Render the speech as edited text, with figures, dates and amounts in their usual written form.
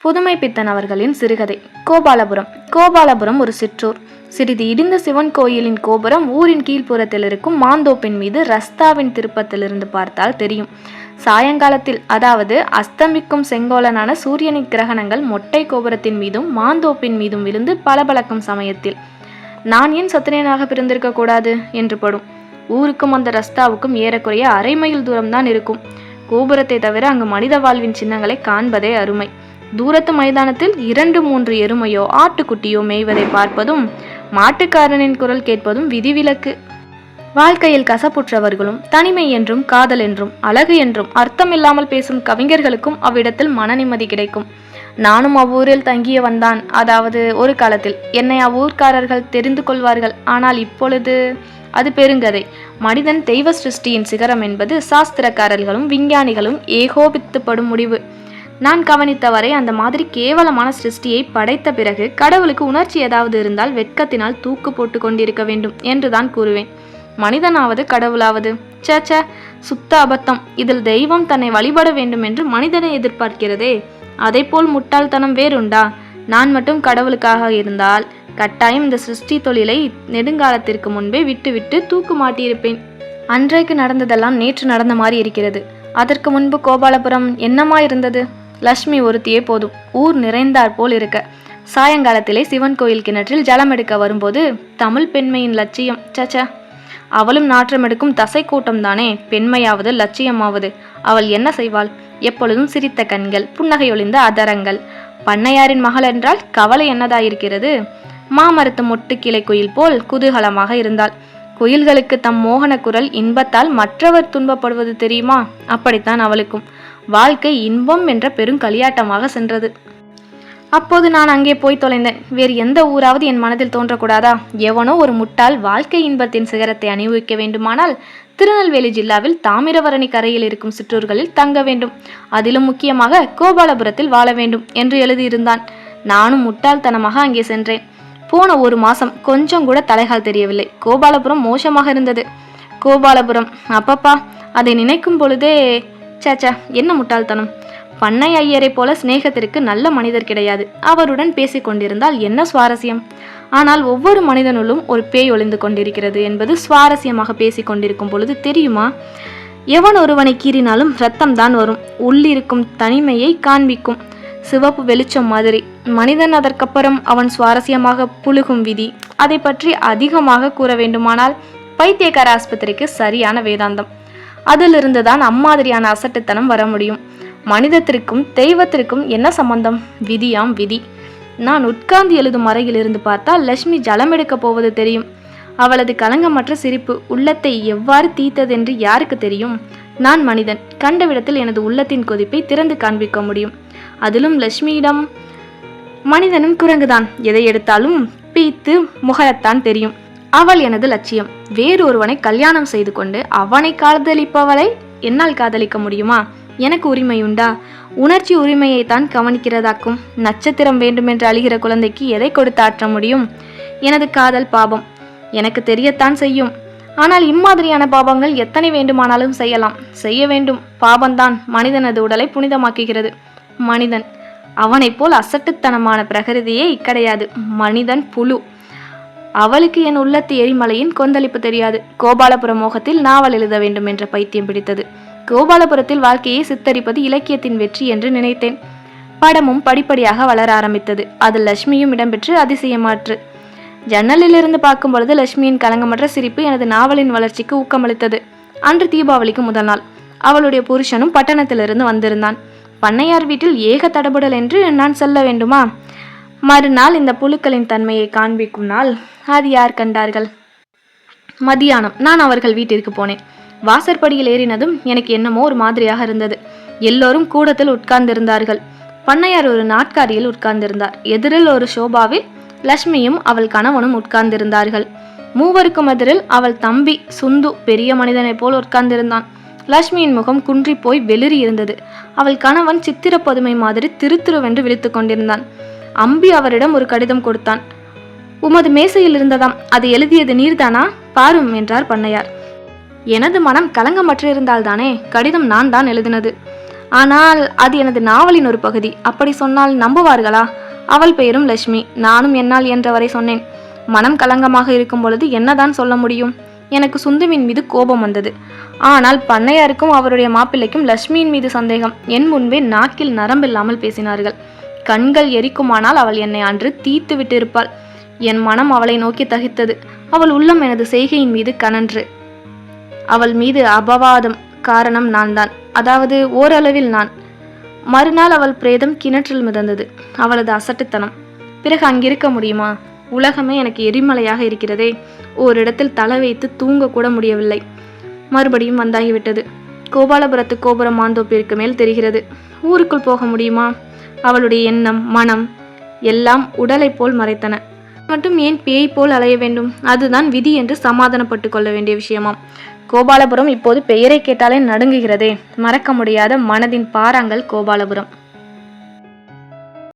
புதுமை பித்தன் அவர்களின் சிறுகதை. கோபாலபுரம். கோபாலபுரம் ஒரு சிற்றூர். சிறிது இடிந்த சிவன் கோயிலின் கோபுரம் ஊரின் கீழ்ப்புறத்தில் இருக்கும் மாந்தோப்பின் மீது ரஸ்தாவின் திருப்பத்திலிருந்து பார்த்தால் தெரியும். சாயங்காலத்தில், அதாவது அஸ்தமிக்கும் செங்கோலனான சூரியனின் கிரகணங்கள் மொட்டை கோபுரத்தின் மீதும் மாந்தோப்பின் மீதும் விழுந்து பளபளக்கும் சமயத்தில் நான் ஏன் சத்திரியனாக பிறந்திருக்க கூடாது என்று படும். ஊருக்கும் அந்த ரஸ்தாவுக்கும் ஏறக்குறைய அரை மைல் தூரம்தான் இருக்கும். கோபுரத்தை தவிர அங்கு மனித வாழ்வின் சின்னங்களை காண்பதே அருமை. தூரத்து மைதானத்தில் 2-3 எருமையோ ஆட்டுக்குட்டியோ மேய்வதை பார்ப்பதும் மாட்டுக்காரனின் குரல் கேட்பதும் விதிவிலக்கு. வாழ்க்கையில் கசப்புற்றவர்களும் தனிமை என்றும் காதல் என்றும் அழகு என்றும் அர்த்தமில்லாமல் பேசும் கவிஞர்களுக்கும் அவ்விடத்தில் மன நிம்மதி கிடைக்கும். நானும் அவ்வூரில் தங்கிய வந்தான். அதாவது ஒரு காலத்தில் என்னை அவ்வூர்க்காரர்கள் தெரிந்து கொள்வார்கள். ஆனால் இப்பொழுது அது பெருங்கதை. மனிதன் தெய்வ சிருஷ்டியின் சிகரம் என்பது சாஸ்திரக்காரர்களும் விஞ்ஞானிகளும் ஏகோபித்துப்படும் முடிவு. நான் கவனித்தவரை அந்த மாதிரி கேவலமான சிருஷ்டியை படைத்த பிறகு கடவுளுக்கு உணர்ச்சி ஏதாவது இருந்தால் வெட்கத்தினால் தூக்கு போட்டு கொண்டிருக்க வேண்டும் என்றுதான் கூறுவேன். மனிதனாவது கடவுளாவது சேச்ச, சுத்த அபத்தம். இதில் தெய்வம் தன்னை வழிபட வேண்டும் என்று மனிதனை எதிர்பார்க்கிறதே, அதை போல் முட்டாள்தனம் வேறுண்டா? நான் மட்டும் கடவுளுக்காக இருந்தால் கட்டாயம் இந்த சிருஷ்டி தொழிலை நெடுங்காலத்திற்கு முன்பே விட்டுவிட்டு தூக்கு மாட்டியிருப்பேன். அன்றைக்கு நடந்ததெல்லாம் நேற்று நடந்த மாதிரி இருக்கிறது. அதற்கு முன்பு கோபாலபுரம் என்னமா இருந்தது? லட்சுமி ஒருத்தியே போதும், ஊர் நிறைந்தாற் போல் இருக்க. சாயங்காலத்திலே சிவன் கோயில் கிணற்றில் ஜலம் எடுக்க வரும்போது தமிழ் பெண்மையின் லட்சியம் சச்ச. அவளும் நாற்றம் எடுக்கும் தசை கூட்டம் தானே. பெண்மையாவது லட்சியமாவது. அவள் என்ன செய்வாள்? எப்பொழுதும் சிரித்த கண்கள், புன்னகையொளிந்த அதரங்கள். பண்ணையாரின் மகள் என்றால் கவலை என்னதாயிருக்கிறது? மாமரத்து மொட்டு கிளை குயில் போல் குதூகலமாக இருந்தாள். குயில்களுக்கு தம் மோகன குரல் இன்பத்தால் மற்றவர் துன்பப்படுவது தெரியுமா? அப்படித்தான் அவளுக்கும். வாழ்க்கை இன்பம் என்ற பெரும் களியாட்டமாக சென்றது. அப்போது நான் அங்கே போய் தொலைந்தேன். வேறு எந்த ஊராவது என் மனதில் தோன்றக்கூடாதா? எவனோ ஒரு முட்டாள் வாழ்க்கை இன்பத்தின் சிகரத்தை அனுபவிக்க வேண்டுமானால் திருநெல்வேலி ஜில்லாவில் தாமிரபரணி கரையில் இருக்கும் சிற்றூர்களில் தங்க வேண்டும். அதிலும் முக்கியமாக கோபாலபுரத்தில் வாழ வேண்டும் என்று எழுதியிருந்தான். நானும் முட்டாள்தனமாக அங்கே சென்றேன். போன 1 மாசம் கொஞ்சம் கூட தலைகால் தெரியவில்லை. கோபாலபுரம் மோசமாக இருந்தது. கோபாலபுரம், அப்பப்பா, அதை நினைக்கும் பொழுதே சேச்சா, என்ன முட்டாள்தனம். பண்ணை ஐயரை போல சிநேகத்திற்கு நல்ல மனிதர் கிடையாது. அவருடன் பேசிக் கொண்டிருந்தால் என்ன சுவாரஸ்யம்? ஆனால் ஒவ்வொரு மனிதனுள்ளும் ஒரு பேய் ஒளிந்து கொண்டிருக்கிறது என்பது சுவாரஸ்யமாக பேசிக் கொண்டிருக்கும் பொழுது தெரியுமா? எவன் ஒருவனை கீறினாலும் ரத்தம் தான் வரும். உள்ளிருக்கும் தனிமையை காண்பிக்கும் சிவப்பு வெளிச்சம் மாதிரி. மனிதன் அதற்கப்புறம் அவன் சுவாரஸ்யமாக புழுகும் விதி. அதை பற்றி அதிகமாக கூற வேண்டுமானால் பைத்தியக்கார ஆஸ்பத்திரிக்கு சரியான வேதாந்தம். அதிலிருந்து தான் அம்மாதிரியான அசட்டுத்தனம் வர முடியும். மனிதத்திற்கும் தெய்வத்திற்கும் என்ன சம்பந்தம்? விதியாம் விதி. நான் உட்கார்ந்து எழுதும் அறையில் இருந்து பார்த்தால் லட்சுமி ஜலம் எடுக்க போவது தெரியும். அவளது கலங்கமற்ற சிரிப்பு உள்ளத்தை எவ்வாறு தீத்ததென்று யாருக்கு தெரியும்? நான் மனிதன். கண்டவிடத்தில் எனது உள்ளத்தின் கொதிப்பை திறந்து காண்பிக்க முடியும். அதிலும் லட்சுமியிடம் மனிதனும் குரங்குதான். எதை எடுத்தாலும் பீத்து முகரத்தான் தெரியும். அவள் எனது லட்சியம். வேறொருவனை கல்யாணம் செய்து கொண்டு அவனை காதலிப்பவளை என்னால் காதலிக்க முடியுமா? எனக்கு உரிமையுண்டா? உணர்ச்சி உரிமையை தான் கவனிக்கிறதாக்கும். நட்சத்திரம் வேண்டுமென்று அழுகிற குழந்தைக்கு எதை கொடுத்து ஆற்ற முடியும்? எனது காதல் பாபம் எனக்கு தெரியத்தான் செய்யும். ஆனால் இம்மாதிரியான பாபங்கள் எத்தனை வேண்டுமானாலும் செய்யலாம், செய்ய வேண்டும். பாபந்தான் மனிதனது உடலை புனிதமாக்குகிறது. மனிதன் அவனை போல் அசட்டுத்தனமான பிரகிருதியே கிடையாது. மனிதன் புழு. அவளுக்கு என் உள்ளத்து எரிமலையின் கொந்தளிப்பு தெரியாது. கோபாலபுர மோகத்தில் நாவல் எழுத வேண்டும் என்ற பைத்தியம் பிடித்தது. கோபாலபுரத்தில் வாழ்க்கையை சித்தரிப்பது இலக்கியத்தின் வெற்றி என்று நினைத்தேன். படமும் படிப்படியாக வளர ஆரம்பித்தது. அதில் லட்சுமியும் இடம்பெற்று அதிசயமாற்று. ஜன்னலிலிருந்து பார்க்கும் பொழுது லட்சுமியின் கலங்கமற்ற சிரிப்பு எனது நாவலின் வளர்ச்சிக்கு ஊக்கமளித்தது. அன்று தீபாவளிக்கு முதல் நாள். அவளுடைய புருஷனும் பட்டணத்திலிருந்து வந்திருந்தான். பண்ணையார் வீட்டில் ஏக தடபுடல் என்று நான் சொல்ல வேண்டுமா? மறுநாள் இந்த புழுக்களின் தன்மையை காண்பிக்கும் நாள். அது யார் கண்டார்கள்? மதியானம் நான் அவர்கள் வீட்டிற்கு போனேன். வாசற்படியில் ஏறினதும் எனக்கு என்னமோ ஒரு மாதிரியாக இருந்தது. எல்லோரும் கூடத்தில் உட்கார்ந்திருந்தார்கள். பண்ணையார் ஒரு நாட்காரியில் உட்கார்ந்திருந்தார். எதிரில் ஒரு சோபாவில் லட்சுமியும் அவள் கணவனும் உட்கார்ந்திருந்தார்கள். மூவருக்கும் எதிரில் அவள் தம்பி சுந்து பெரிய மனிதனை போல் உட்கார்ந்திருந்தான். லட்சுமியின் முகம் குன்றி போய் வெளிரி இருந்தது. அவள் கணவன் சித்திர பதுமை மாதிரி திருத்திருவென்று விழித்து கொண்டிருந்தான். அம்பி அவரிடம் ஒரு கடிதம் கொடுத்தான். உமது மேசையில் இருந்ததாம், அது எழுதியது நீர்தானா? பாரும் என்றார் பண்ணையார். எனது மனம் கலங்கமற்றிருந்தால்தானே? கடிதம் நான் தான் எழுதினது. ஆனால் அது எனது நாவலின் ஒரு பகுதி. அப்படி சொன்னால் நம்புவார்களா? அவள் பெயரும் லட்சுமி. நானும் என்னால் என்றவரை சொன்னேன். மனம் கலங்கமாக இருக்கும் பொழுது என்னதான் சொல்ல முடியும்? எனக்கு சுந்துவின் மீது கோபம் வந்தது. ஆனால் பண்ணையாருக்கும் அவருடைய மாப்பிள்ளைக்கும் லட்சுமியின் மீது சந்தேகம். என் முன்பே நாக்கில் நரம்பில்லாமல் பேசினார்கள். கண்கள் எரிக்குமானால் அவள் என்னை அன்று தீர்த்து விட்டு இருப்பாள். என் மனம் அவளை நோக்கி தகித்தது. அவள் உள்ளம் எனது செய்கையின் மீது கனன்று. அவள் மீது அபவாதம். காரணம் நான் தான், அதாவது ஓரளவில் நான். மறுநாள் அவள் பிரேதம் கிணற்றில் மிதந்தது. அவளது அசட்டுத்தனம். பிறகு அங்கிருக்க முடியுமா? உலகமே எனக்கு எரிமலையாக இருக்கிறதே. ஓரிடத்தில் தலை வைத்து தூங்க கூட முடியவில்லை. மறுபடியும் வந்தாகிவிட்டது. கோபாலபுரத்து கோபுரம் மாந்தோப்பிற்கு மேல் தெரிகிறது. ஊருக்குள் போக முடியுமா? அவளுடைய எண்ணம், மனம் எல்லாம் உடலை போல் மறைத்தன. மட்டும் ஏன் பேய் போல் அலைய வேண்டும்? அதுதான் விதி என்று சமாதானப்பட்டு கொள்ள வேண்டிய விஷயமாம். கோபாலபுரம் இப்போது பெயரை கேட்டாலே நடுங்குகிறதே. மறக்க முடியாத மனதின் பாறாங்கல் கோபாலபுரம்.